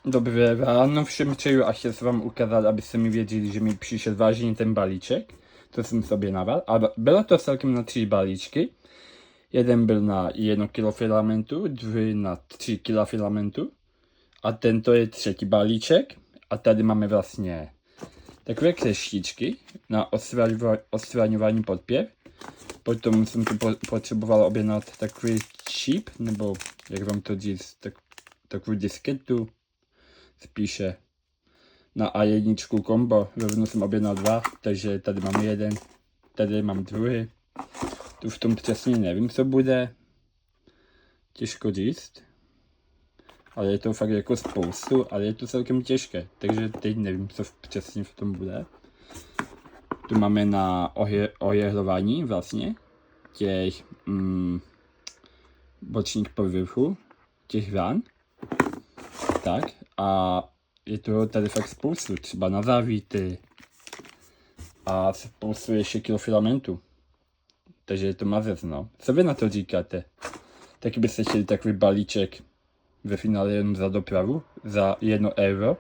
Dobré ráno všem přeju a chtěl jsem vám ukázat, abyste mi věděli, že mi přišel vážně ten balíček, co jsem sobě naval. A bylo to celkem na 3 balíčky. Jeden byl na 1 kg filamentu, druhý na 3 kg filamentu. A tento je třetí balíček. A tady máme vlastně takové kleštičky na odstraňování podpěr. Potom jsem tu potřeboval objednat takový čip, nebo jak vám to říct, takovou disketu. Spíše na A1 kombo, rovnou jsem objednal 2, takže tady mám jeden, tady mám druhý. Tu v tom přesně nevím, co bude, těžko říct, ale je to fakt jako spoustu, ale je to celkem těžké, takže teď nevím, co přesně v tom bude. Tu máme na ojehlování vlastně těch bočních povrchů, těch rán, tak a je toho tady fakt spoustu, třeba na závíty a spoustu ještě kilo filamentu. Takže je to mazec, no. Co vy na to říkáte? Taky byste chtěli takový balíček ve finále jenom za dopravu, za 1 euro?